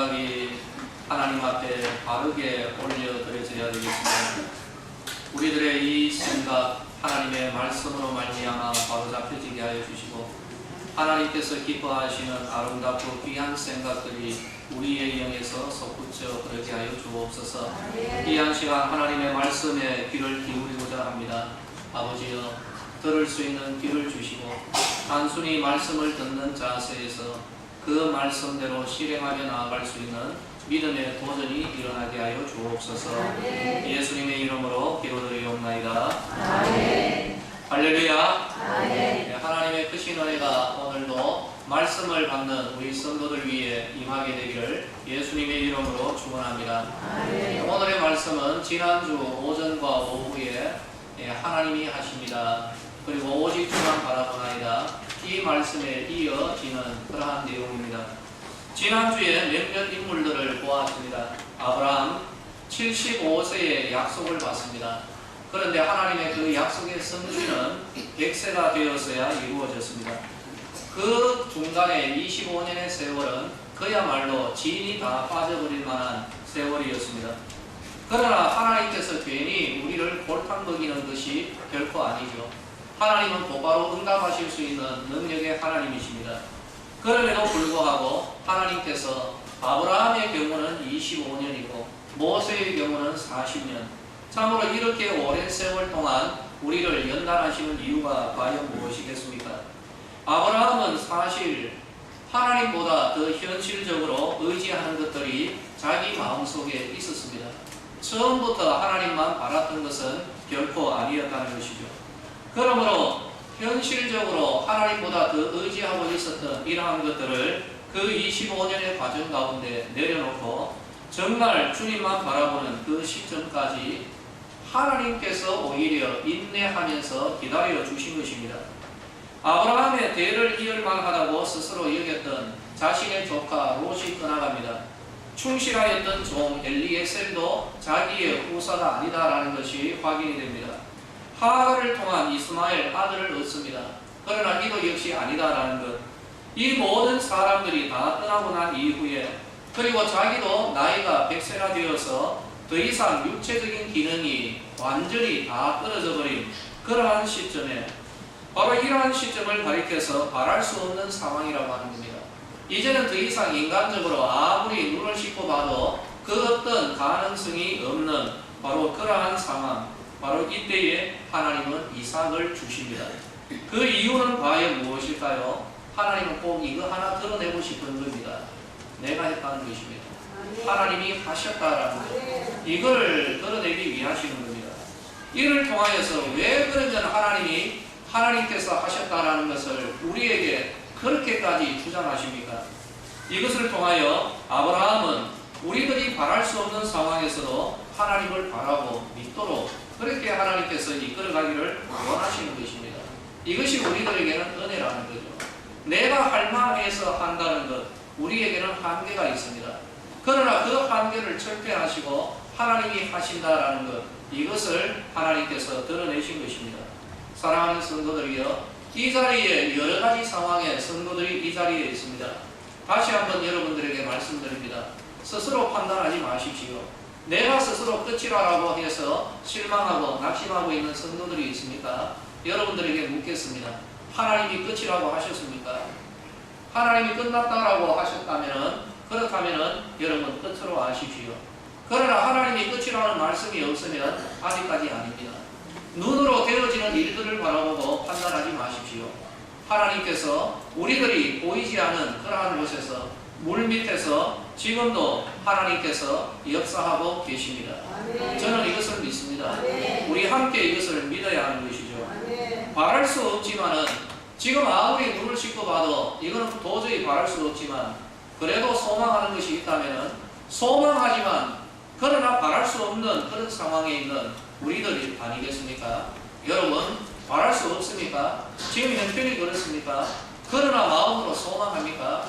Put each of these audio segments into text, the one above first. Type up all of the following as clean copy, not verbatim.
생각이 하나님 앞에 바르게 올려드려져야 되겠습니다. 우리들의 이 생각 하나님의 말씀으로 말미암아 바로 잡혀지게 하여 주시고, 하나님께서 기뻐하시는 아름답고 귀한 생각들이 우리의 영에서 솟구쳐 그러게 하여 주옵소서. 귀한 시간 하나님의 말씀에 귀를 기울이고자 합니다. 아버지여, 들을 수 있는 귀를 주시고 단순히 말씀을 듣는 자세에서 그 말씀대로 실행하며 나아갈 수 있는 믿음의 도전이 일어나게 하여 주옵소서. 예수님의 이름으로 기도드리옵나이다. 아멘. 할렐루야. 아멘. 하나님의 크신 은혜가 오늘도 말씀을 받는 우리 성도들 위해 임하게 되기를 예수님의 이름으로 축원합니다. 아멘. 오늘의 말씀은 지난주 오전과 오후에 하나님이 하십니다. 그리고 오직 주만 바라보나이다. 이 말씀에 이어지는 그러한 내용입니다. 지난주에 몇몇 인물들을 보았습니다. 아브라함 75세의 약속을 받습니다. 그런데 하나님의 그 약속의 성취는 100세가 되었어야 이루어졌습니다. 그 중간에 25년의 세월은 그야말로 진이 다 빠져버릴 만한 세월이었습니다. 그러나 하나님께서 괜히 우리를 골탕 먹이는 것이 결코 아니죠. 하나님은 곧바로 응답하실 수 있는 능력의 하나님이십니다. 그럼에도 불구하고 하나님께서 아브라함의 경우는 25년이고 모세의 경우는 40년, 참으로 이렇게 오랜 세월 동안 우리를 연단하시는 이유가 과연 무엇이겠습니까? 아브라함은 사실 하나님보다 더 현실적으로 의지하는 것들이 자기 마음속에 있었습니다. 처음부터 하나님만 바랐던 것은 결코 아니었다는 것이죠. 그러므로 현실적으로 하나님보다 더 의지하고 있었던 이러한 것들을 그 25년의 과정 가운데 내려놓고 정말 주님만 바라보는 그 시점까지 하나님께서 오히려 인내하면서 기다려 주신 것입니다. 아브라함의 대를 이을만 하다고 스스로 여겼던 자신의 조카 롯이 떠나갑니다. 충실하였던 종 엘리에셀도 자기의 후사가 아니다라는 것이 확인이 됩니다. 하갈을 통한 이스마엘 아들을 얻습니다. 그러나 이도 역시 아니다라는 것. 이 모든 사람들이 다 떠나고 난 이후에, 그리고 자기도 나이가 100세가 되어서 더 이상 육체적인 기능이 완전히 다 떨어져 버린 그러한 시점에, 바로 이러한 시점을 가리켜서 바랄 수 없는 상황이라고 하는 겁니다. 이제는 더 이상 인간적으로 아무리 눈을 씻고 봐도 그 어떤 가능성이 없는 바로 그러한 상황, 바로 이때에 하나님은 이삭을 주십니다. 그 이유는 과연 무엇일까요? 하나님은 꼭 이거 하나 드러내고 싶은 겁니다. 내가 했다는 것입니다. 하나님이 하셨다라는 것, 이걸 드러내기 위하시는 겁니다. 이를 통하여서 왜 그러면 하나님께서 하셨다라는 것을 우리에게 그렇게까지 주장하십니까? 이것을 통하여 아브라함은 우리들이 바랄 수 없는 상황에서도 하나님을 바라고 믿도록 그렇게 하나님께서 이끌어가기를 원하시는 것입니다. 이것이 우리들에게는 은혜라는 거죠. 내가 할 만해서 한다는 것, 우리에게는 한계가 있습니다. 그러나 그 한계를 철폐하시고 하나님이 하신다라는 것, 이것을 하나님께서 드러내신 것입니다. 사랑하는 성도들이여, 이 자리에 여러 가지 상황의 성도들이 이 자리에 있습니다. 다시 한번 여러분들에게 말씀드립니다. 스스로 판단하지 마십시오. 내가 스스로 끝이라고 해서 실망하고 낙심하고 있는 성도들이 있습니까? 여러분들에게 묻겠습니다. 하나님이 끝이라고 하셨습니까? 하나님이 끝났다라고 그렇다면 여러분 끝으로 아십시오. 그러나 하나님이 끝이라는 말씀이 없으면 아직까지 아닙니다. 눈으로 되어지는 일들을 바라보고 판단하지 마십시오. 하나님께서 우리들이 보이지 않은 그러한 곳에서, 물 밑에서 지금도 하나님께서 역사하고 계십니다. 저는 이것을 믿습니다. 우리 함께 이것을 믿어야 하는 것이죠. 바랄 수 없지만은, 지금 아무리 눈을 씻고 봐도 이거는 도저히 바랄 수 없지만, 그래도 소망하는 것이 있다면 소망하지만 그러나 바랄 수 없는 그런 상황에 있는 우리들 아니겠습니까? 여러분, 바랄 수 없습니까? 지금 형편이 그렇습니까? 그러나 마음으로 소망합니까?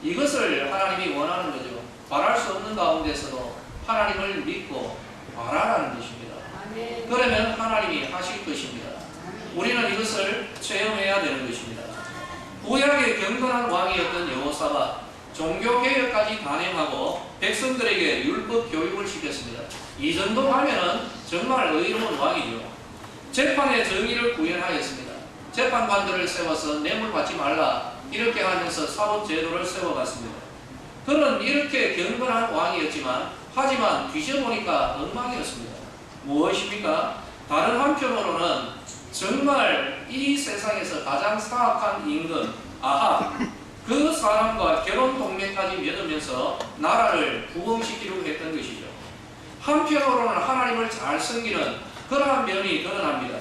이것을 하나님이 원하는 거죠. 바랄 수 없는 가운데서도 하나님을 믿고 바라라는 것입니다. 그러면 하나님이 하실 것입니다. 우리는 이것을 체험해야 되는 것입니다. 구약의 경건한 왕이었던 여호사밧, 종교개혁까지 단행하고 백성들에게 율법 교육을 시켰습니다. 이 정도 하면은 정말 의로운 왕이죠. 재판의 정의를 구현하였습니다. 재판관들을 세워서 뇌물 받지 말라 이렇게 하면서 사법제도를 세워갔습니다. 그는 이렇게 경건한 왕이었지만 하지만 뒤져보니까 엉망이었습니다. 무엇입니까? 다른 한편으로는 정말 이 세상에서 가장 사악한 임금 아합 그 사람과 결혼 동맹까지 맺으면서 나라를 부흥시키려고 했던 것이죠. 한편으로는 하나님을 잘 섬기는 그러한 면이 드러납니다.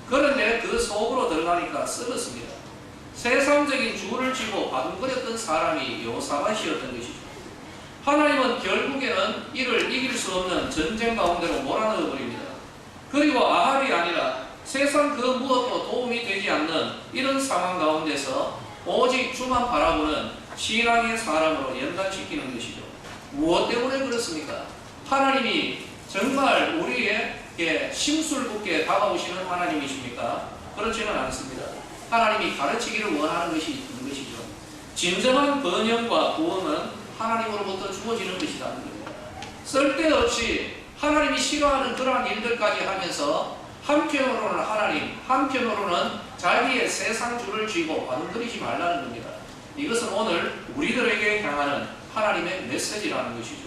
그런데 그 속으로 들어가니까 썩었습니다. 세상적인 주를 쥐고 바둥거렸던 사람이 여호사밧이었던 것이죠. 하나님은 결국에는 이를 이길 수 없는 전쟁 가운데로 몰아넣어 버립니다. 그리고 아합이 아니라 세상 그 무엇도 도움이 되지 않는 이런 상황 가운데서 오직 주만 바라보는 신앙의 사람으로 연단시키는 것이죠. 무엇 때문에 그렇습니까? 하나님이 정말 우리에게 심술궂게 다가오시는 하나님이십니까? 그렇지는 않습니다. 하나님이 가르치기를 원하는 것이 있는 것이죠. 진정한 번영과 구원은 하나님으로부터 주어지는 것이라는 겁니다. 쓸데없이 하나님이 싫어하는 그러한 일들까지 하면서 한편으로는 하나님, 한편으로는 자기의 세상주를 쥐고 바둥거리지 말라는 겁니다. 이것은 오늘 우리들에게 향하는 하나님의 메시지라는 것이죠.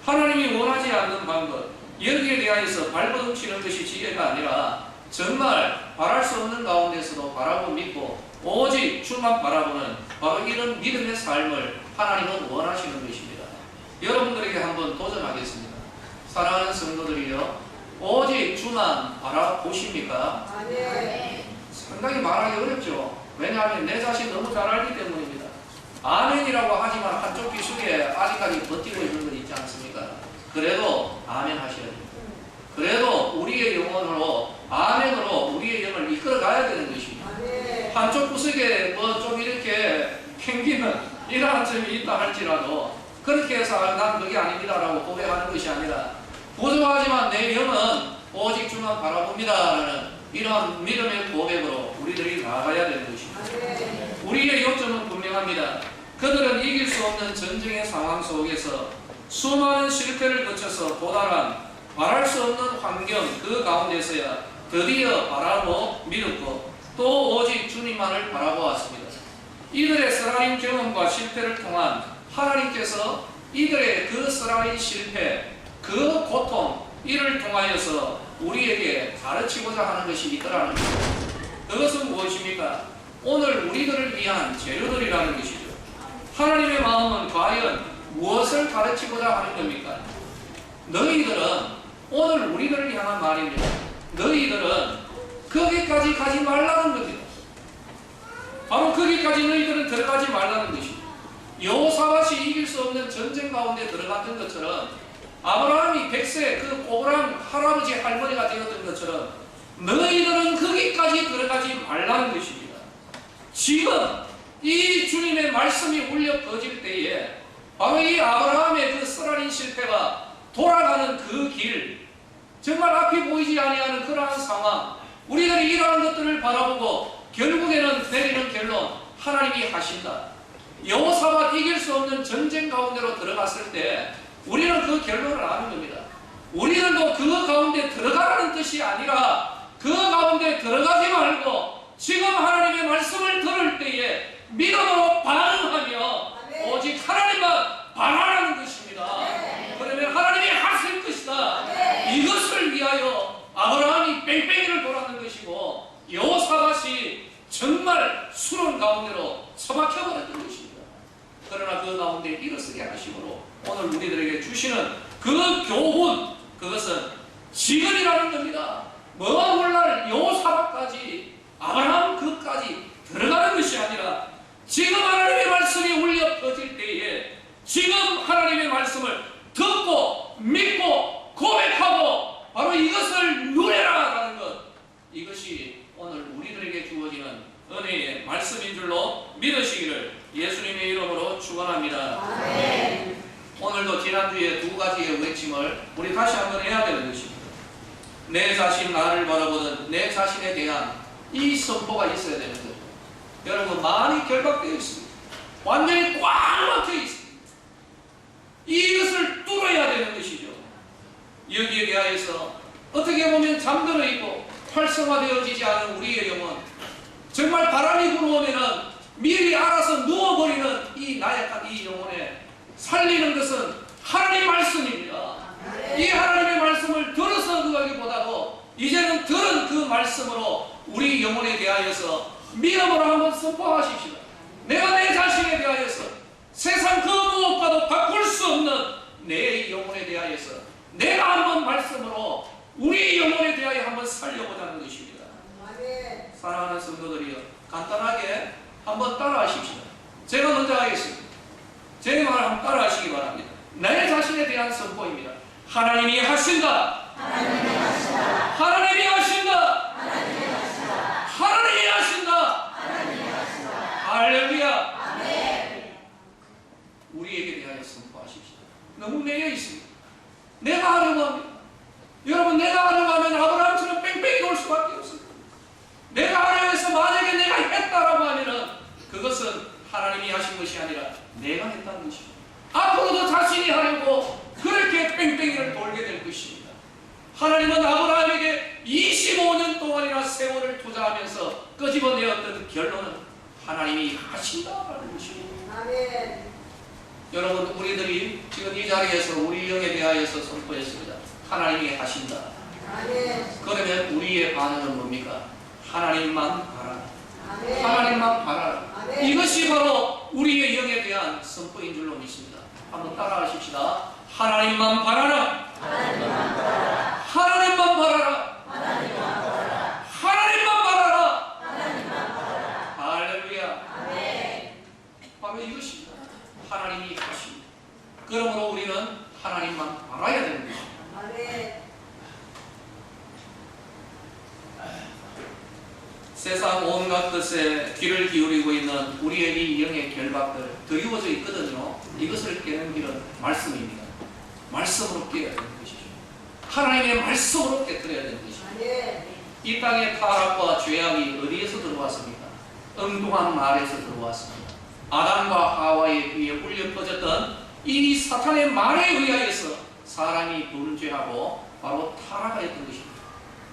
하나님이 원하지 않는 방법, 여기에 대하여서 발버둥치는 것이 지혜가 아니라 정말 바랄 수 없는 가운데서도 바라고 믿고 오직 주만 바라보는 바로 이런 믿음의 삶을 하나님은 원하시는 것입니다. 여러분들에게 한번 도전하겠습니다. 사랑하는 성도들이요, 오직 주만 바라보십니까? 네. 상당히 말하기 어렵죠. 왜냐하면 내 자신 너무 잘 알기 때문입니다. 아멘이라고 하지만 한쪽 귀 속에 아직까지 버티고 있는 것 있지 않습니까? 그래도 아멘 하셔야 됩니다. 그래도 우리의 영혼으로 아멘으로 우리의 영을 이끌어 가야 되는 것입니다. 한쪽 구석에 뭐 좀 이렇게 캥기는 이러한 점이 있다 할지라도 그렇게 해서 난 그게 아닙니다라고 고백하는 것이 아니라 부족하지만 내 영은 오직 주만 바라봅니다라는 이러한 믿음의 고백으로 우리들이 나아가야 되는 것입니다. 우리의 요점은 분명합니다. 그들은 이길 수 없는 전쟁의 상황 속에서 수많은 실패를 거쳐서 도달한 바랄 수 없는 환경 그 가운데서야 드디어 바라고 믿었고 또 오직 주님만을 바라보았습니다. 이들의 쓰라린 경험과 실패를 통한 하나님께서 이들의 그 쓰라린 실패, 그 고통, 이를 통하여서 우리에게 가르치고자 하는 것이 있더라는 것입니다. 그것은 무엇입니까? 오늘 우리들을 위한 재료들이라는 것이죠. 하나님의 마음은 과연 무엇을 가르치고자 하는 겁니까? 너희들은 오늘 우리들을 향한 말입니다. 너희들은 거기까지 가지 말라는 겁니다. 바로 거기까지 너희들은 들어가지 말라는 것입니다. 여호사밧이 이길 수 없는 전쟁 가운데 들어갔던 것처럼 아브라함이 100세 그 꼬부랑 할아버지 할머니가 되었던 것처럼 너희들은 거기까지 들어가지 말라는 것입니다. 지금 이 주님의 말씀이 울려 퍼질 때에 바로 이 아브라함의 그 쓰라린 실패가 돌아가는 그 길, 정말 앞이 보이지 아니하는 그러한 상황, 우리들이 이러한 것들을 바라보고 결국에는 내리는 결론, 하나님이 하신다. 여호사밧 이길 수 없는 전쟁 가운데로 들어갔을 때 우리는 그 결론을 아는 겁니다. 우리들도 그 가운데 들어가라는 뜻이 아니라 그 가운데 들어가지 말고 지금 하나님의 말씀을 들을 때에 믿음으로 반응하며 오직 하나님만 바라라는 것입니다. 그러면 하나님이 하실 것이다. 이것을 위하여 아브라함이 뺑뺑이를 돌았는 것이고 여호사밧이 정말 수렁 가운데로 처박혀버렸던 것입니다. 그러나 그 가운데 일어서게 하심으로 오늘 우리들에게 주시는 그 교훈, 그것은 지금이라는 겁니다. 먼 훗날 여호사밧까지 아브라함 그까지 들어가는 것이 아니라 지금 하나님의 말씀이 울려 퍼질 때에 지금 하나님의 말씀을 듣고 믿고 고백하고 바로 이것을 누려라라는 것, 이것이 오늘 우리들에게 주어지는 은혜의 말씀인 줄로 믿으시기를 예수님의 이름으로 축원합니다. 아멘. 오늘도 지난주에 두 가지의 외침을 우리 다시 한번 해야 되는 것입니다. 내 자신 나를 바라보는 내 자신에 대한 이 선포가 있어야 되는 거죠. 여러분 많이 결박되어 있습니다. 완전히 꽉 막혀 있습니다. 잠들어 있고 활성화되어지지 않은 우리의 영혼, 정말 바람이 불어오면은 미리 알아서 누워버리는 이 나약한 이 영혼에 살리는 것은 하나님의 말씀입니다. 이 하나님의 말씀을 들어서 그하기보다도 이제는 들은 그 말씀으로 우리 영혼에 대하여서 믿음으로 한번 선포하십시다. 내가 내 자신에 대하여서 세상 그 무엇과도 바꿀 수 없는 내 영혼에 대하여서 내가 한번 말씀으로 우리 영혼에 대하여 한번 살려보자는 것입니다. 사랑하는 성도들이여, 간단하게 한번 따라하십시다. 제가 먼저 하겠습니다. 제 말을 한번 따라하시기 바랍니다. 내 자신에 대한 선포입니다. 하나님이 하신다. 하나님이 하신다. 하나님이 하신다. 하나님이 하신다. 하나님이 하신다. 하나님이 하신다. 할렐루야. 아멘. 우리에게 대하여 선포하십시오. 너무 매여 있습니다. 내가 하려고 합니다. 여러분, 내가 하려고 하면 아브라함처럼 뺑뺑이 돌 수밖에 없습니다. 내가 하려고 해서 만약에 내가 했다라고 하면은 그것은 하나님이 하신 것이 아니라 내가 했다는 것입니다. 앞으로도 자신이 하려고 그렇게 뺑뺑이를 돌게 될 것입니다. 하나님은 아브라함에게 25년 동안이나 세월을 투자하면서 끄집어내었던 결론은 하나님이 하신다라는 것입니다. 아멘. 여러분, 우리들이 지금 이 자리에서 우리 영에 대하여서 선포했습니다. 하나님이 하신다. 아멘. 그러면 우리의 반응은 뭡니까? 하나님만 바라라. 아멘. 하나님만 바라라. 아멘. 이것이 바로 우리의 영에 대한 선포인 줄로 믿습니다. 한번 따라하십시다. 하나님만 바라라. 하나님만 바라라. 하나님만 바라라. 하나님만 바라라. 하나님만 바라라. 하나님만 바라라. 할렐루야. 아멘. 바로 이것입니다. 하나님이 하십니다. 그러므로 우리는 하나님만 바라야 되는 것입니다. 아멘. 세상 온갖 것에 귀를 기울이고 있는 우리의 이 영의 결박들 드리워져 있거든요. 이것을 깨는 길은 말씀입니다. 말씀으로 깨야 되는 것이죠. 하나님의 말씀으로 깨뜨려야 되는 것이죠. 아멘. 이 땅의 타락과 죄악이 어디에서 들어왔습니까? 엉뚱한 말에서 들어왔습니다. 아담과 하와의 귀에 울려 퍼졌던 이 사탄의 말에 의하여서 사람이 범죄하고 바로 타락하였던 것입니다.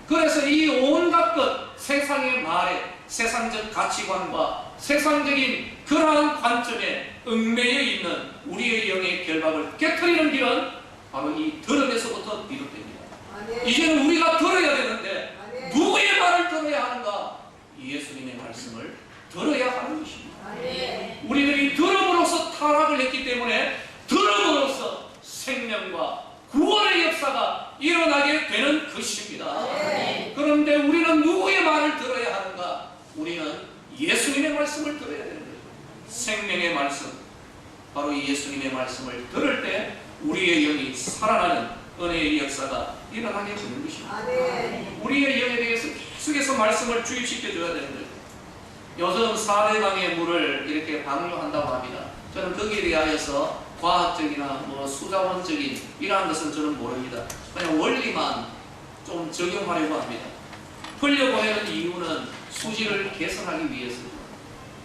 그래서 이 온갖 것, 세상의 말에, 세상적 가치관과 세상적인 그러한 관점에 얽매여 있는 우리의 영의 결박을 깨트리는 길은 바로 이 들음에서부터 비롯됩니다. 아멘. 이제는 우리가 들어야 되는데 아멘. 누구의 말을 들어야 하는가? 예수님의 말씀을 들어야 하는 것입니다. 아멘. 우리들이 들음으로써 타락을 했기 때문에 들음으로써 생명과 구원의 역사가 일어나게 되는 것입니다. 네. 그런데 우리는 누구의 말을 들어야 하는가? 우리는 예수님의 말씀을 들어야 되는 거예요. 생명의 말씀, 바로 이 예수님의 말씀을 들을 때 우리의 영이 살아나는 은혜의 역사가 일어나게 되는 것입니다. 아멘. 우리의 영에 대해서 계속해서 말씀을 주입시켜 줘야 되는 거예요. 요즘 4대강의 물을 이렇게 방류한다고 합니다. 저는 거기에 대하여서 과학적이나 뭐 수자원적인 이러한 것은 저는 모릅니다. 그냥 원리만 좀 적용하려고 합니다. 흘려보내는 이유는 수질을 개선하기 위해서죠.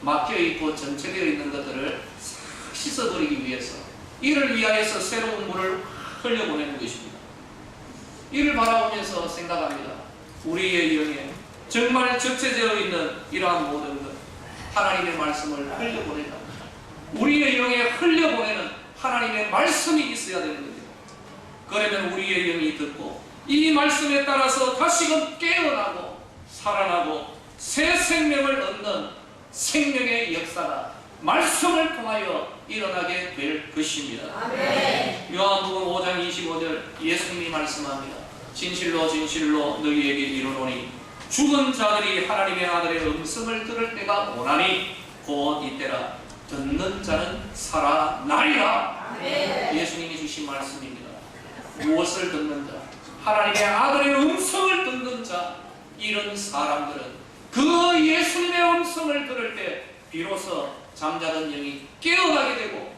막혀있고 정체되어 있는 것들을 싹 씻어버리기 위해서, 이를 위하여서 새로운 물을 흘려보내는 것입니다. 이를 바라보면서 생각합니다. 우리의 영에 정말 적체되어 있는 이러한 모든 것, 하나님의 말씀을 흘려보낸다. 우리의 영에 흘려보내는 하나님의 말씀이 있어야 되는 겁니다. 그러면 우리의 영이 듣고 이 말씀에 따라서 다시금 깨어나고 살아나고 새 생명을 얻는 생명의 역사가 말씀을 통하여 일어나게 될 것입니다. 아멘. 요한복음 5장 25절 예수님이 말씀합니다. 진실로 진실로 너희에게 이르노니 죽은 자들이 하나님의 아들의 음성을 들을 때가 오나니 곧 이때라. 듣는 자는 살아나리라. 아멘. 예수님이 주신 말씀입니다. 무엇을 듣는 자? 하나님의 아들의 음성을 듣는 자. 이런 사람들은 그 예수님의 음성을 들을 때 비로소 잠자던 영이 깨어나게 되고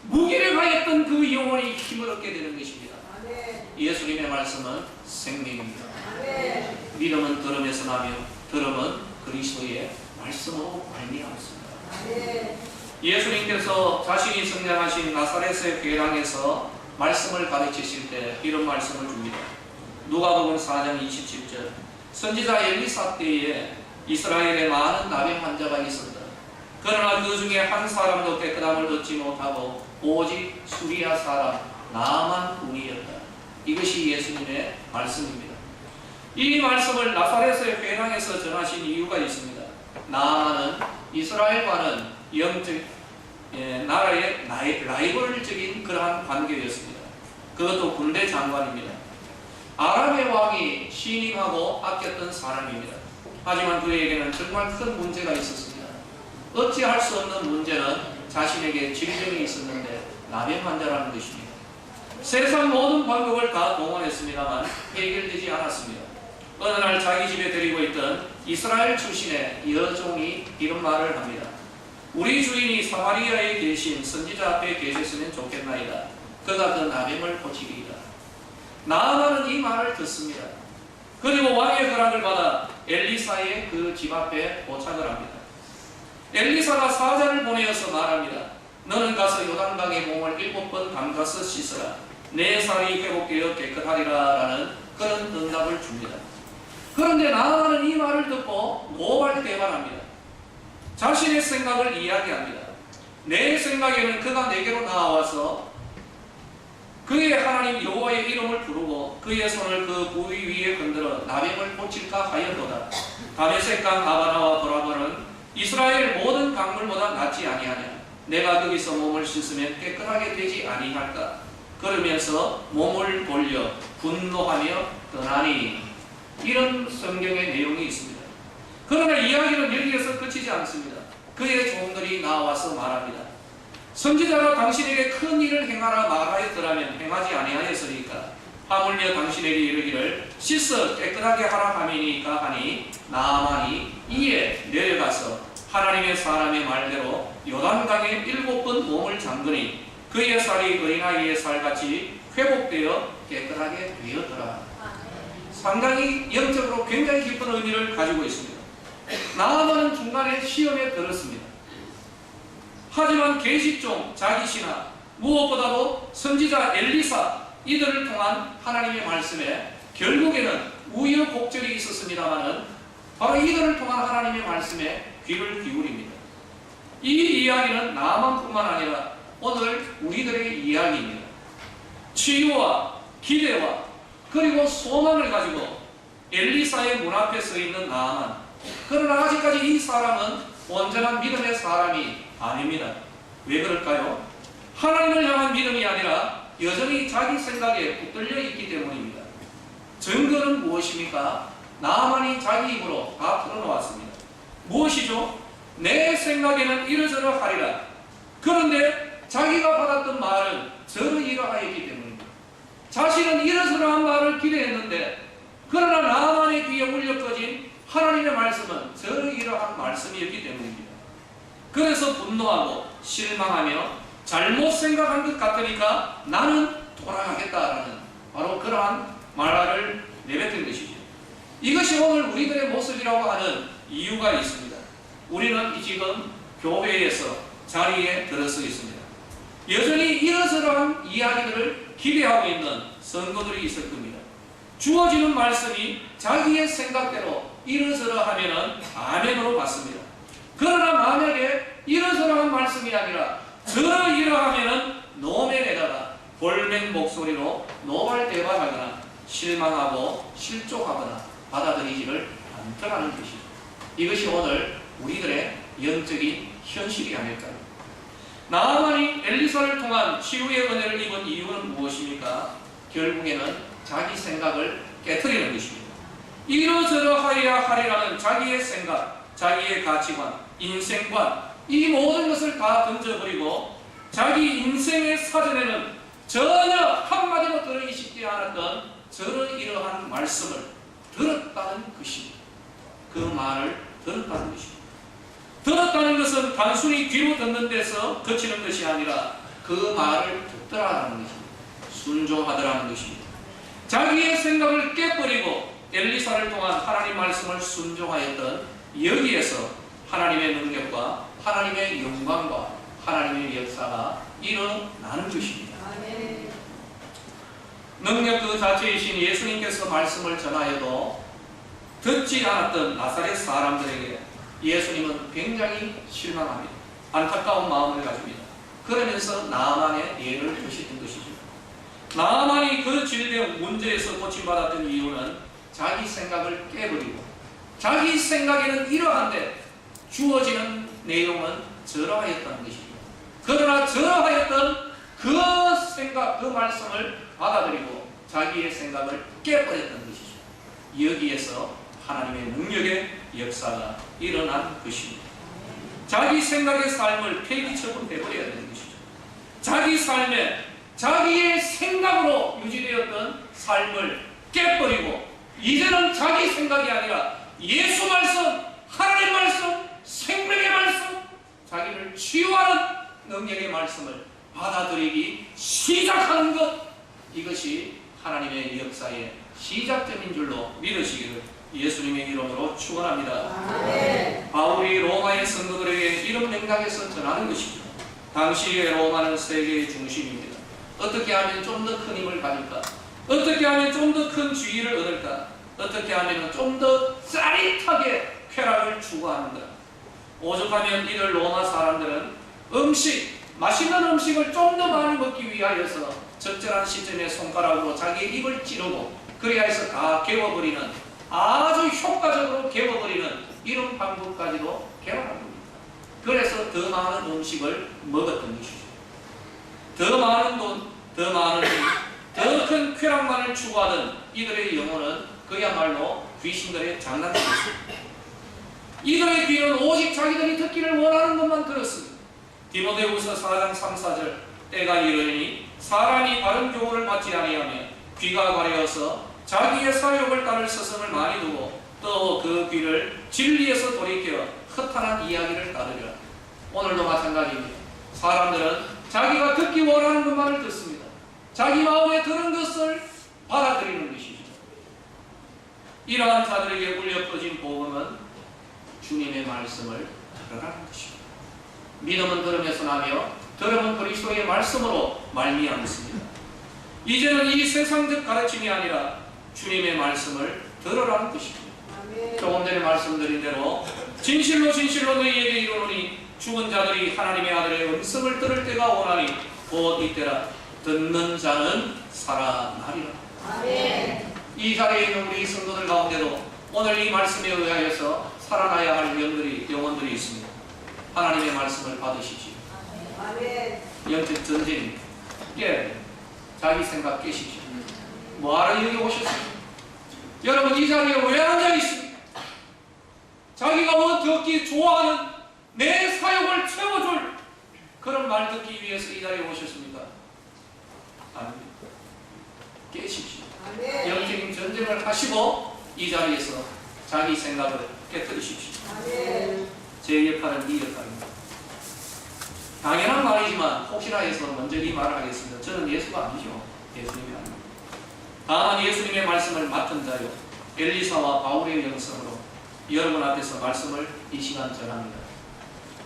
무기력하였던 그 영혼이 힘을 얻게 되는 것입니다. 아멘. 예수님의 말씀은 생명입니다. 아멘. 믿음은 들음에서 나며 들음은 그리스도의 말씀으로 말미암습니다. 아멘. 예수님께서 자신이 성장하신 나사렛의 회당에서 말씀을 가르치실 때 이런 말씀을 줍니다. 누가복음 4장 27절 선지자 엘리사 때에 이스라엘에 많은 나병 환자가 있었다. 그러나 그 중에 한 사람도 깨끗함을 얻지 못하고 오직 수리아 사람 나만 뿐이었다. 이것이 예수님의 말씀입니다. 이 말씀을 나사렛의 회당에서 전하신 이유가 있습니다. 나만은 이스라엘과는 영적 나라의 라이벌적인 그러한 관계였습니다. 그것도 군대 장관입니다. 아람의 왕이 신임하고 아꼈던 사람입니다. 하지만 그에게는 정말 큰 문제가 있었습니다. 어찌할 수 없는 문제는 자신에게 질병이 있었는데 나병 환자라는 것입니다. 세상 모든 방법을 다 동원했습니다만 해결되지 않았습니다. 어느 날 자기 집에 데리고 있던 이스라엘 출신의 여종이 이런 말을 합니다. 우리 주인이 사마리아에 계신 선지자 앞에 계셨으면 좋겠나이다. 그가 그 나병을 고치리이다. 나아만은 이 말을 듣습니다. 그리고 왕의 허락을 받아 엘리사의 그 집 앞에 도착을 합니다. 엘리사가 사자를 보내어서 말합니다. 너는 가서 요단강에 몸을 7번 담가서 씻어라. 내 살이 회복되어 깨끗하리라 라는 그런 응답을 줍니다. 그런데 나아만은 이 말을 듣고 노발대발합니다. 자신의 생각을 이야기합니다. 내 생각에는 그가 내게로 나와서 그의 하나님 여호와의 이름을 부르고 그의 손을 그 부위 위에 건드려 나병을 고칠까 하였도다. 다메섹강 아바나와 도라보는 이스라엘 모든 강물보다 낫지 아니하냐. 내가 거기서 몸을 씻으면 깨끗하게 되지 아니할까. 그러면서 몸을 돌려 분노하며 떠나니. 이런 성경의 내용이 있습니다. 그러나 이야기는 여기에서 끝이지 않습니다. 그의 종들이 나와서 말합니다. 선지자가 당신에게 큰 일을 행하라 말하였더라면 행하지 아니하였으니까 하물며 당신에게 이르기를 씻어 깨끗하게 하라 함이니까 하니 나아만이 이에 내려가서 하나님의 사람의 말대로 요단강에 7번 몸을 잠그니 그의 살이 어린아이의 살같이 회복되어 깨끗하게 되었더라. 상당히 영적으로 굉장히 깊은 의미를 가지고 있습니다. 나아만은 중간에 시험에 들었습니다. 하지만 계집종, 자기 신하, 무엇보다도 선지자 엘리사 이들을 통한 하나님의 말씀에 결국에는 우여곡절이 있었습니다마는 바로 이들을 통한 하나님의 말씀에 귀를 기울입니다. 이 이야기는 나만뿐만 아니라 오늘 우리들의 이야기입니다. 치유와 기대와 그리고 소망을 가지고 엘리사의 문 앞에 서 있는 나아만. 그러나 아직까지 이 사람은 온전한 믿음의 사람이 아닙니다. 왜 그럴까요? 하나님을 향한 믿음이 아니라 여전히 자기 생각에 붙들려 있기 때문입니다. 증거는 무엇입니까? 나아만이 자기 입으로 다 풀어놓았습니다. 무엇이죠? 내 생각에는 이러저러 하리라. 그런데 자기가 받았던 말은 저러이러하였기 때문입니다. 자신은 이러저러한 말을 기대했는데 그러나 나아만의 귀에 울려 퍼진 하나님의 말씀은 저러이러한 말씀이었기 때문입니다. 그래서 분노하고 실망하며 잘못 생각한 것 같으니까 나는 돌아가겠다라는 바로 그러한 말을 내뱉은 것이죠. 이것이 오늘 우리들의 모습이라고 하는 이유가 있습니다. 우리는 지금 교회에서 자리에 들어서 있습니다. 여전히 이러저러한 이야기들을 기대하고 있는 성도들이 있을 겁니다. 주어지는 말씀이 자기의 생각대로 이러저러하면 아멘으로 받습니다. 그러나 만약에 이러저러한 말씀이 아니라 저러이러하면 노맨에다가 볼멘 목소리로 노발대발하거나 실망하고 실족하거나 받아들이지를 않더라는 것이죠. 이것이 오늘 우리들의 영적인 현실이 아닐까요? 나아만이 엘리사를 통한 치유의 은혜를 입은 이유는 무엇입니까? 결국에는 자기 생각을 깨트리는 것입니다. 이러저러하여야 하리라는 자기의 생각, 자기의 가치관, 인생관, 이 모든 것을 다 던져버리고 자기 인생의 사전에는 전혀 한마디도 들어있지 않았던 저러이러한 말씀을 들었다는 것입니다. 그 말을 들었다는 것입니다. 들었다는 것은 단순히 귀로 듣는 데서 그치는 것이 아니라 그 말을 듣더라는 것입니다. 순종하더라는 것입니다. 자기의 생각을 깨버리고 엘리사를 통한 하나님 말씀을 순종하였던 여기에서 하나님의 능력과 하나님의 영광과 하나님의 역사가 일어나는 것입니다. 능력 그 자체이신 예수님께서 말씀을 전하여도 듣지 않았던 나사렛 사람들에게 예수님은 굉장히 실망합니다. 안타까운 마음을 가집니다. 그러면서 나아만의 예를 드시는 것이죠. 나아만이 그 질병 문제에서 고침받았던 이유는 자기 생각을 깨버리고 자기 생각에는 이러한데 주어지는 내용은 저러하였다는 것이죠. 그러나 저러하였던 그 생각, 그 말씀을 받아들이고 자기의 생각을 깨버렸던 것이죠. 여기에서 하나님의 능력의 역사가 일어난 것입니다. 자기 생각의 삶을 폐기처분해버려야 되는 것이죠. 자기 삶에 자기의 생각으로 유지되었던 삶을 깨버리고 이제는 자기 생각이 아니라 예수 말씀, 하나님 말씀, 생명의 말씀, 자기를 치유하는 능력의 말씀을 받아들이기 시작하는 것, 이것이 하나님의 역사의 시작점인 줄로 믿으시기를 예수님의 이름으로 축원합니다. 바울이 로마의 성도들에게 이런 맥락에서 전하는 것이죠. 당시의 로마는 세계의 중심입니다. 어떻게 하면 좀 더 큰 힘을 가질까? 어떻게 하면 좀 더 큰 지위를 얻을까? 어떻게 하면 좀 더 짜릿하게 쾌락을 추구하는가? 오죽하면 이들 로마 사람들은 맛있는 음식을 좀 더 많이 먹기 위하여서 적절한 시점에 손가락으로 자기의 입을 찌르고 그래야 해서 다 개워버리는, 아주 효과적으로 개워버리는 이런 방법까지도 개발한 겁니다. 그래서 더 많은 음식을 먹었던 것이죠. 더 많은 돈, 더 많은 힘, 더 큰 쾌락만을 추구하던 이들의 영혼은 그야말로 귀신들의 장난감이었습니다. 이들의 귀는 오직 자기들이 듣기를 원하는 것만 들었습니다. 디모데후서 4장 3, 4절 때가 이르니 사람이 바른 교훈을 받지 아니하며 귀가 가려워서 자기의 사욕을 따를 서성을 많이 두고 또 그 귀를 진리에서 돌이켜 허탄한 이야기를 따르리라. 오늘도 마찬가지입니다. 사람들은 자기가 듣기 원하는 것만을 듣습니다. 자기 마음에 드는 것을 받아들이는 것이죠. 이러한 자들에게 울려 퍼진 복음은 주님의 말씀을 들으라는 것입니다. 믿음은 들음에서 나며 들음은 그리스도의 말씀으로 말미암습니다. 이제는 이 세상적 가르침이 아니라 주님의 말씀을 들으라는 것입니다. 조금 전에 말씀드린 대로 진실로 진실로 너희에게 이르노니 죽은 자들이 하나님의 아들의 음성을 들을 때가 오나니 곧 이때라. 듣는 자는 살아나리라. 아멘. 이 자리에 있는 우리 성도들 가운데도 오늘 이 말씀에 의하여서 살아나야 할 영혼들이 있습니다. 하나님의 말씀을 받으십시오. 아멘. 영적 전쟁입니다. 자기 생각 깨십시오. 뭐하러 여기 오셨습니까? 여러분 이 자리에 왜 앉아 있습니까? 자기가 뭐 듣기 좋아하는 내 사욕을 채워줄 그런 말 듣기 위해서 이 자리에 오셨습니까? 아닙니다. 깨십시오. 영적인 전쟁을 하시고 이 자리에서 자기 생각을 깨뜨리십시오. 제 역할은 이 역할입니다. 당연한 말이지만 혹시나 해서 먼저 이 말을 하겠습니다. 저는 예수가 아니죠. 예수님이 아닙니다. 다만 예수님의 말씀을 맡은 자요 엘리사와 바울의 영성으로 여러분 앞에서 말씀을 이 시간 전합니다.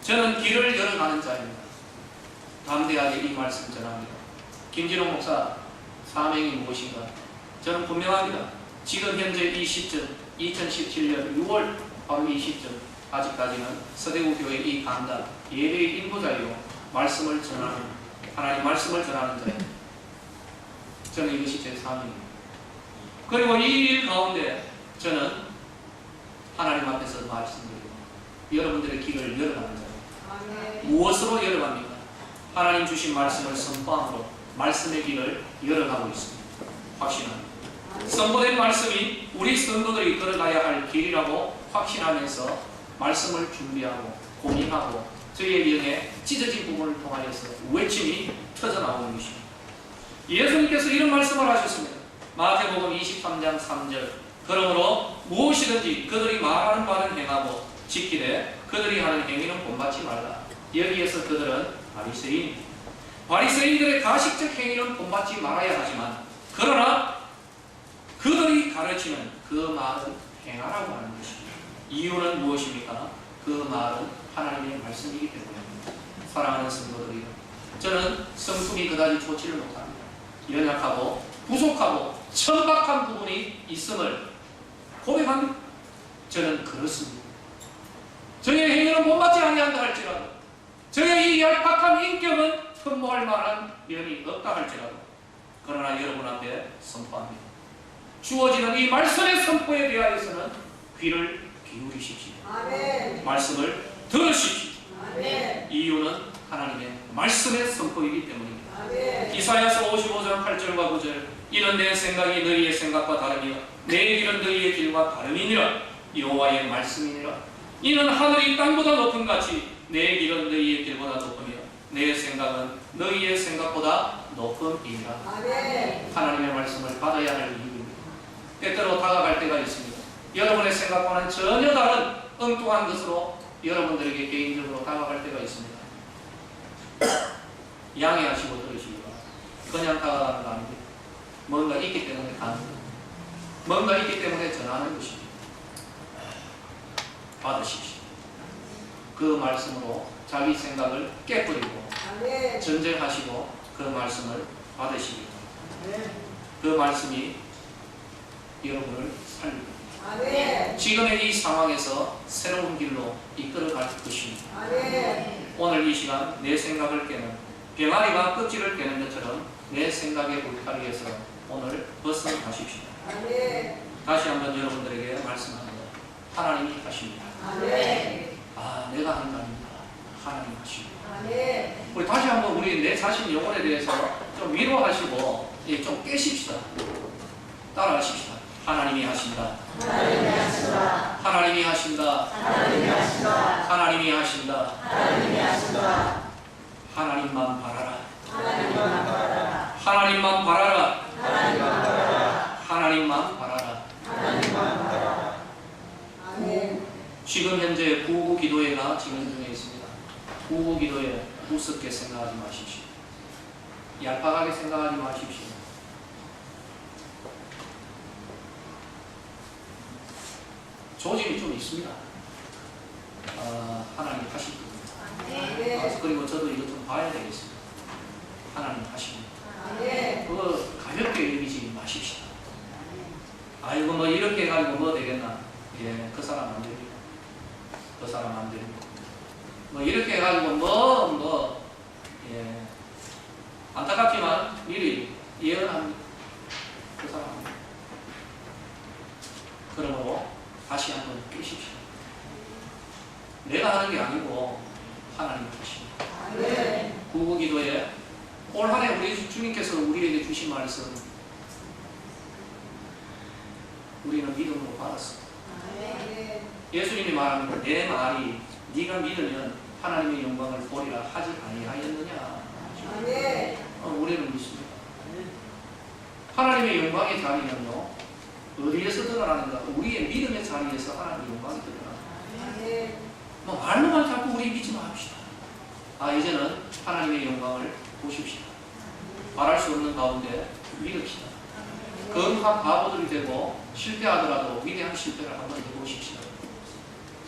저는 길을 열어가는 자입니다. 담대하게 이 말씀 전합니다. 김진홍 목사 사명이 무엇인가? 저는 분명합니다. 지금 현재 이 시점 2017년 6월 바로 이 시점 아직까지는 서대구 교회 이 강단 예배의 인도자요 말씀을 전하는 하나님 말씀을 전하는 자예요. 저는 이것이 제 사명입니다. 그리고 이 일 가운데 저는 하나님 앞에서 말씀드리고 여러분들의 길을 열어가는 자예요. 무엇으로 열어갑니까? 하나님 주신 말씀을 선포함으로 말씀의 길을 열어가고 있습니다. 확신합니다. 선포된 말씀이 우리 성도들이 걸어가야 할 길이라고 확신하면서 말씀을 준비하고 고민하고 저희의 영에 찢어진 부분을 통하여서 외침이 터져나오는 것입니다. 예수님께서 이런 말씀을 하셨습니다. 마태복음 23장 3절 그러므로 무엇이든지 그들이 말하는 바는 행하고 지키되 그들이 하는 행위는 본받지 말라. 여기에서 그들은 바리새인들의 가식적 행위는 본받지 말아야 하지만 그러나 그들이 가르치는 그 말은 행하라고 하는 것입니다. 이유는 무엇입니까? 그 말은 하나님의 말씀이기 때문입니다. 사랑하는 성도들이요, 저는 성품이 그다지 좋지를 못합니다. 연약하고 부족하고 천박한 부분이 있음을 고백합니다. 저는 그렇습니다. 저의 행위는 못맞지 아니한다 할지라도, 저의 이 얄팍한 인격은 흠모할 만한 면이 없다 할지라도, 그러나 여러분 앞에 선포합니다. 주어지는 이 말씀의 선포에 대하여서는 귀를 기울이십시오. 아멘. 말씀을 들으십시오. 아멘. 이유는 하나님의 말씀의 선포이기 때문입니다. 아멘. 이사야서 55장 8절과 9절, 이는 내 생각이 너희의 생각과 다르며 내 길은 너희의 길과 다름이니라. 여호와의 말씀이니라. 이는 하늘이 땅보다 높은 같이 내 길은 너희의 길보다 높으며 내 생각은 너희의 생각보다 높음이니라. 아멘. 하나님의 말씀을 받아야 할 이유입니다. 때때로 다가갈 때가 있습니다. 여러분의 생각과는 전혀 다른 엉뚱한 것으로 여러분들에게 개인적으로 다가갈 때가 있습니다. 양해하시고 들으시기 바랍니다. 그냥 다가가는 거 아닙니다. 뭔가 있기 때문에 가는 겁니다. 뭔가 있기 때문에 전하는 것입니다. 받으십시오. 그 말씀으로 자기 생각을 깨버리고 아멘. 전쟁하시고 그 말씀을 받으시기 바랍니다. 아멘. 그 말씀이 여러분을 살립니다. 아멘. 지금의 이 상황에서 새로운 길로 이끌어갈 것입니다. 아멘. 오늘 이 시간 내 생각을 깨는, 병아리가 껍질을 깨는 것처럼 내 생각의 울타리에서 오늘 벗어나십시오. 아멘. 다시 한번 여러분들에게 말씀합니다. 하나님이 하십니다. 아멘. 아, 내가 하는 거 아닙니다. 하나님 하십니다. 아멘. 우리 다시 한번 우리 내 자신 영혼에 대해서 좀 위로하시고 좀 깨십시다. 따라하십시다. 하나님이 하신다. 하나님이 하신다. 하나님이 하신다. 하나님이 하신다. 하나님이 하신다. 하나님이 하신다. 하나님만 바라라. 하나님만 바라라. 하나님만 바라라. 하나님만 바라라. 하나님만 바라라. 하나님만 바라라. 아멘. 지금 현재 구구 기도회가 진행 중에 있습니다. 구구 기도회 우습게 생각하지 마십시오. 얄팍하게 생각하지 마십시오. 조짐이 좀 있습니다. 하나님 하실 겁니다. 아멘. 그리고 저도 이거 좀 봐야 되겠습니다. 하나님 하십니다. 아멘. 그거 가볍게 여기지 마십시오. 아이고 뭐 이렇게 해가지고 뭐 되겠나. 예, 그 사람 안 됩니다. 그 사람 안 됩니다. 뭐 이렇게 해가지고 예, 안타깝지만 미리 예언합니다. 그 사람 안 됩니다. 그러므로 다시 한번 깨십시오. 내가 하는 게 아니고 하나님 하십니다. 아멘. 구구 기도에 올 한 해 우리 주님께서 우리에게 주신 말씀 우리는 믿음으로 받았습니다. 아멘. 예수님이 말합니다. 내 말이 네가 믿으면 하나님의 영광을 보리라 하지 아니하였느냐. 아멘. 우리는 믿습니다. 하나님의 영광의 자리는요 어디에서 드러나는가? 우리의 믿음의 자리에서 하나님의 영광이 드러납니다. 아멘. 뭐 말로만 자꾸 우리 믿지 맙시다. 이제는 하나님의 영광을 보십시다. 말할 수 없는 가운데 믿읍시다. 거룩한 바보들이 되고 실패하더라도 위대한 실패를 한번 해보십시다.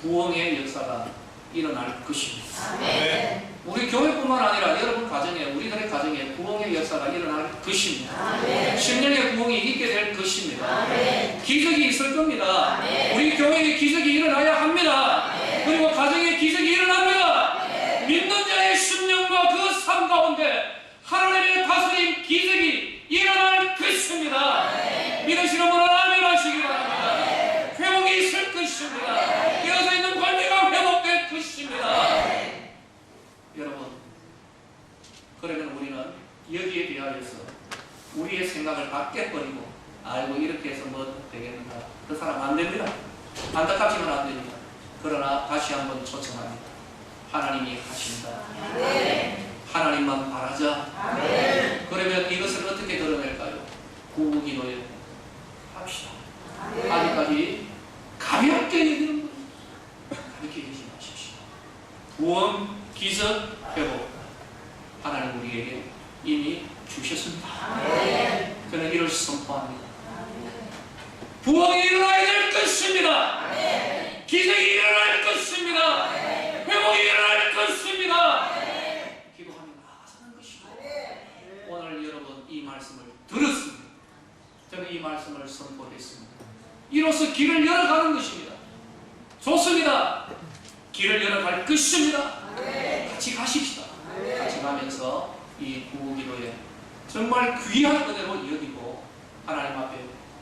부흥의 역사가 일어날 것입니다. 아멘. 우리 교회뿐만 아니라 여러분 가정에, 우리들의 가정에 부흥의 역사가 일어날 것입니다. 아멘. 10년의 부흥이 있게 될 것입니다. 아멘. 기적이 있을 겁니다. 아멘. 우리 교회에 기적이 일어나야 합니다. 아멘. 그리고 가정에 기적이 일어납니다. 아멘. 믿는 자의 순종과 그 삶 가운데 하나님의 다스림 기적이 일어날 것입니다. 믿으시는 분은 아멘 하시기 바랍니다. 회복이 있을 것입니다. 깨어져 있는 관계가 회복될 것입니다. 여러분, 그러면 우리는 여기에 대하여서 우리의 생각을 다 깨버리고 아이고 이렇게 해서 뭐 되겠는가. 그 사람 안 됩니다. 안타깝지만 안 됩니다. 그러나 다시 한번 초청합니다. 하나님이 하신다. 아멘. 하나님만 바라자. 아멘. 그러면 이것을 어떻게 드러낼까요? 구구 기도에 합시다. 아멘. 아직까지 가볍게 얘기하는 거예요. 가볍게 얘기하지 마십시오. 구원, 기적, 회복. 하나님 우리에게 이미 주셨습니다. 아멘. 저는 이를 선포합니다. 부흥이 일어나야 될 것입니다. 아멘. 기적이 일어날 것입니다. 회복이 일어날 것입니다. 기도하며 나아가는 것입니다. 아멘. 오늘 여러분 이 말씀을 들었습니다. 말씀을 선포했습니다. 이로써 길을 열어가는 것입니다. 좋습니다. 길을 열어갈 것입니다. 같이 가십시다. 같이 가면서 이 구호기도에 정말 귀한 그대로 여기고 하나님 앞에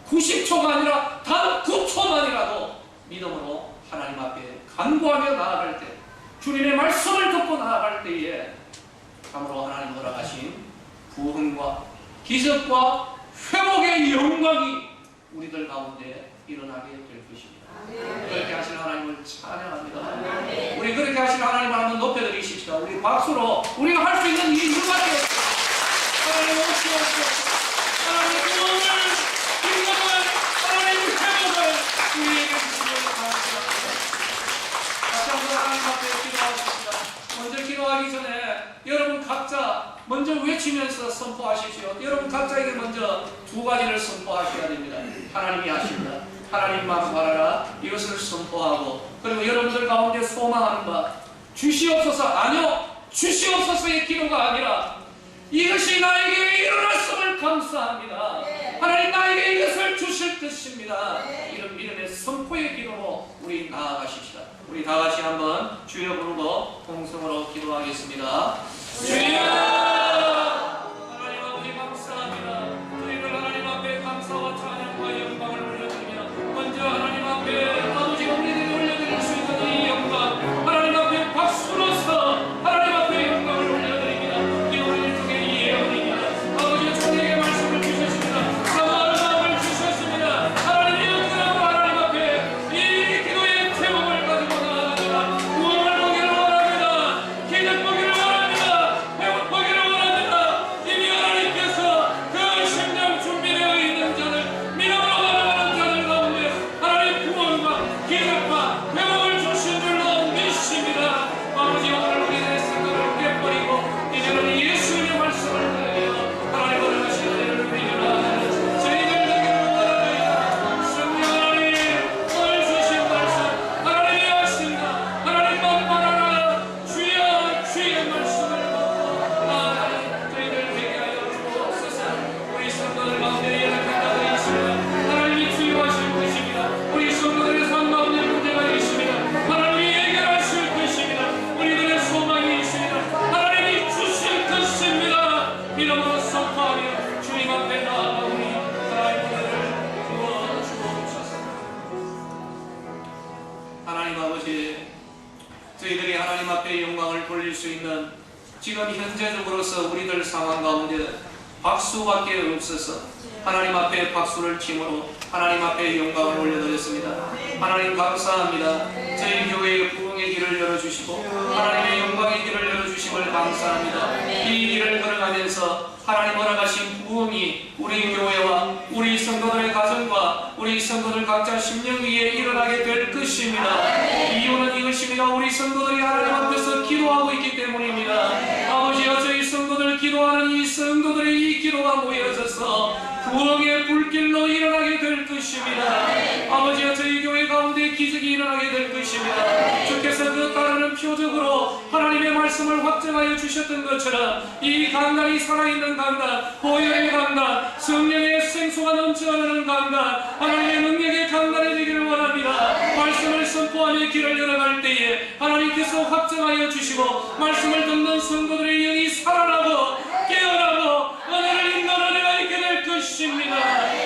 90초가 아니라 단 9초만이라도 믿음으로 하나님 앞에 간구하며 나아갈 때, 주님의 말씀을 듣고 나아갈 때에 참으로 하나님 허락하신 부흥과 기적과 회복의 영광이 우리들 가운데 일어나게 될 것입니다. 그렇게 하신 하나님을 찬양합니다. 우리 그렇게 하신 하나님을 한번 높여드리십시다. 우리 박수로 우리가 할 수 있는 일이 이거밖에 없습니다. 하나님 오시옵소서. 하나님 구원을, 인정을, 하나님 회복을 우리에게 주시기를 바랍니다. 다시 한번 하나님 앞에 기도하십시다. 먼저 기도하기 전에 여러분 각자 먼저 외치면서 선포하십시오. 여러분 각자에게 먼저 두 가지를 선포하셔야 됩니다. 하나님이 하신다. 하나님만 바라라. 이것을 선포하고, 그리고 여러분들 가운데 소망하는 바 주시옵소서. 아니요, 주시옵소서의 기도가 아니라 이것이 나에게 일어났음을 감사합니다. 하나님 나에게 이것을 주실 것입니다. 이런 믿음의 선포의 기도로 우리 나아가십시다. 우리 다 같이 한번 주여 부르고 통성으로 기도하겠습니다. 주여! 하나님 아버지 감사합니다. 저희들 하나님 앞에 감사와 찬양과 영광을 올려드리며, 먼저 하나님 앞에 아버지 우리들이 올려드릴 수 있는 이 영광, 하나님 앞에 박수로서 하나님 앞에 영광을 올려드립니다. 기도를 통해 이 예언입니다. 아버지 저희에게 말씀을 주셨습니다. 사모하는 마음을 주셨습니다. 하나님의 영광으로 하나님 앞에 이 기도의 제목을 가지고 나아갑니다. 구원을 보기를 원합니다. 기적 보기를 원합니다. 회복 보기를 원합니다. 이미 하나님께서 그 심령 준비되어 있는 자들, 믿음으로 걸어가는 자들 가운데 하나님 구원과 기적과 회복을 주신 줄로 믿습니다. 아버지 오늘 우리의 생각을 깨버리고 이제는 예수님의 말씀을 들으며 하나님 허락하신 은혜를 누리라. 저희들 되기를 원합니다. 성령 하나님 오늘 주신 말씀 하나님이 하신다. 하나님만 바라라. 주여 주의 말씀을 받고 하나님 저희들 되게 하여 주옵소서. 우리 성도들 가운데 연약한 자들이 있습니다. 하나님이 치유하실 것입니다. 우리 성도들의 삶 가운데 문제가 있습니다. 하나님이 해결하실 것입니다. 우리들의 소망이 있습니다. 하나님이 주실 것입니다. 믿음으로 선포하며 주님 앞에 나아가 우리 하나님 은혜를 부어 주옵소서. 하나님 아버지, 저희들이 하나님 앞에 영광을 돌릴 수 있는 지금 현재적으로서 우리들 상황 가운데 박수밖에 없어서 하나님 앞에 박수를 치므로 하나님 앞에 영광을 올려드렸습니다. 하나님 감사합니다. 저희 교회의 부흥의 길을 열어주시고 하나님의 영광의 길을 열어주심을 감사합니다. 이 길을 걸어가면서 하나님 허락하신 부흥이 우리 교회와 우리 성도들의 가정과 우리 성도들 각자 심령 위에 일어나게 될 것입니다. 이유는 이것입니다. 우리 성도들이 하나님 앞에서 기도하고 있기 때문입니다. 아버지여, 저희 성도들 기도하는 이 성도들의 이 기도가 모여져서 부흥의 불길로 일어나게 될 것입니다. 아버지여, 저희 교회 가운데 기적이 일어나게 될 것입니다. 주께서 그 따르는 표적으로 하나님의 말씀을 확정하여 주셨던 것처럼 이 강단이 살아있는 강단, 보혈의 강단, 성령의 생수가 넘쳐나는 강단, 하나님의 능력의 강단이 되기를 원합니다. 말씀을 선포하며 길을 열어갈 때에 하나님께서 확정하여 주시고 말씀을 듣는 성도들의 영이 살아나고 깨어나고 은혜를 입는 은혜가 있게 될 것입니다.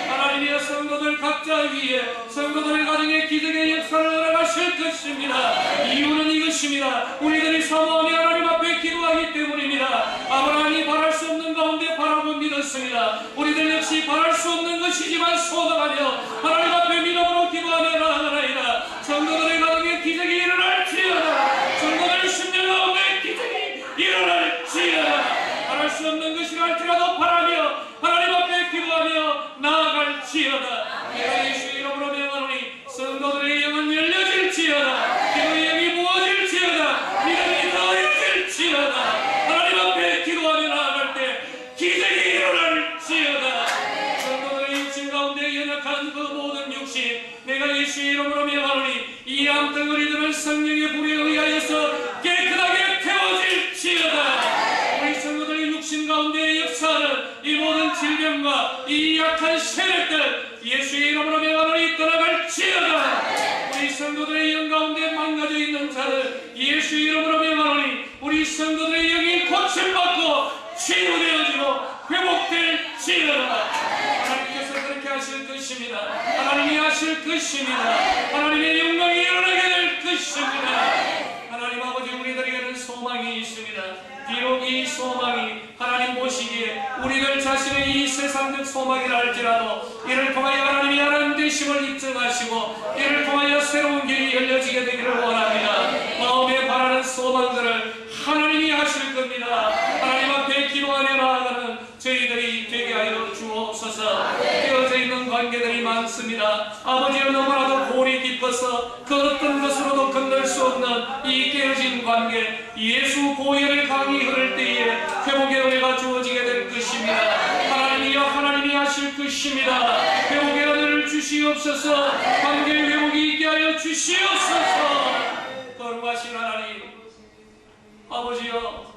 하나님의 성도들 각자 위에 성도들의 가정에 기적의 역사를 허락하실 것입니다. 이유는 이것입니다. 우리들이 사모하며 하나님 앞에 기도하기 때문입니다. 아브라함이 바랄 수 없는 가운데 바라고 믿었습니다. 우리들 역시 바랄 수 없는 것이지만 소망하며 하나님 앞에 믿음으로 기도하며 나아가나이다. 성도들의 가정에 기적이 일어날지어다. 성도들의 심령 가운데 기적이 일어날지어다. 바랄 수 없는 것이라 할지라도 바라며 하나님 앞에 기도하며 나아갈지어다. 내가 예수 이름으로 명하노니 성도들의 영은 열려질지어다. 기도의 영이 부어질지어다. 믿음이 더해질지어다. 하나님 앞에 기도하며 나아갈 때 기적이 일어날지어다. 성도들의 육신 가운데 연약한 그 모든 육신, 내가 예수 이름으로 명하노니 이 암덩어리들은 성령의 불에 의하여서 깨끗하게 태워질지어다. 우리 성도들의 육신 가운데 역사하는 이 모든 질병과 이 약한 세력들 예수의 이름으로 명하노니 떠나갈지어다. 우리 성도들의 영 가운데 망가져 있는 자를 예수의 이름으로 명하노니 우리 성도들의 영이 고침받고 치유되어지고 회복될지어다. 하나님께서 그렇게 하실 것입니다. 하나님이 하실 것입니다. 하나님의 영광이 일어나게 될 것입니다. 하나님 아버지, 우리들에게는 소망이 있습니다. 비록 이 소망이 하나님 보시기에 우리들 자신의 이 세상적 소망이라 할지라도 이를 통하여 하나님이 하나님 되심을 입증하시고 이를 통하여 새로운 길이 열려지게 되기를 원합니다. 마음에 바라는 소망들을 하나님이 하실 겁니다. 하나님 앞에 기도하며 나아가는 저희들이 되게 하여 주옵소서. 깨어져 있는 관계들이 많습니다. 아버지는 너무나도 골이 깊어서 그 어떤 것으로도 건널 수 없는 이 깨어진 관계, 예수 보혈의 강이 흐를 때에 회복의 은혜가 주어지게 될 것입니다. 하나님이여, 하나님이 하실 것입니다. 회복의 은혜를 주시옵소서. 관계 회복이 있게 하여 주시옵소서. 거룩하신 하나님, 아버지여,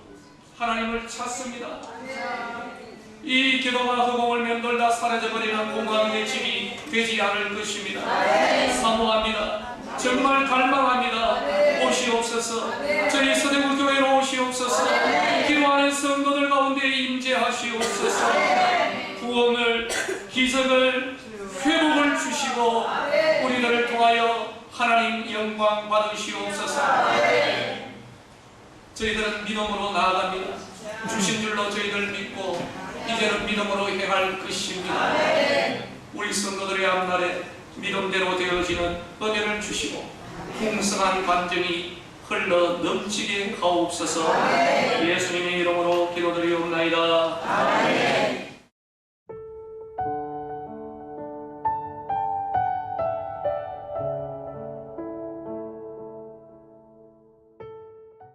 하나님을 찾습니다. 이 기도가 허공을 맴돌다 사라져버리는 공허함의 짐이 되지 않을 것입니다. 사모합니다. 정말 갈망합니다. 오시옵소서. 저희 서대구교회로 오시옵소서. 기도하는 성도들 가운데 임재하시옵소서. 구원을, 기적을, 회복을 주시고 우리들을 통하여 하나님 영광 받으시옵소서. 저희들은 믿음으로 나아갑니다. 주신 줄로 저희들 믿고 이제는 믿음으로 행할 것입니다. 우리 성도들의 앞날에 믿음대로 되어지는 은혜를 주시고 풍성한 감정이 흘러 넘치게 하옵소서. 예수님의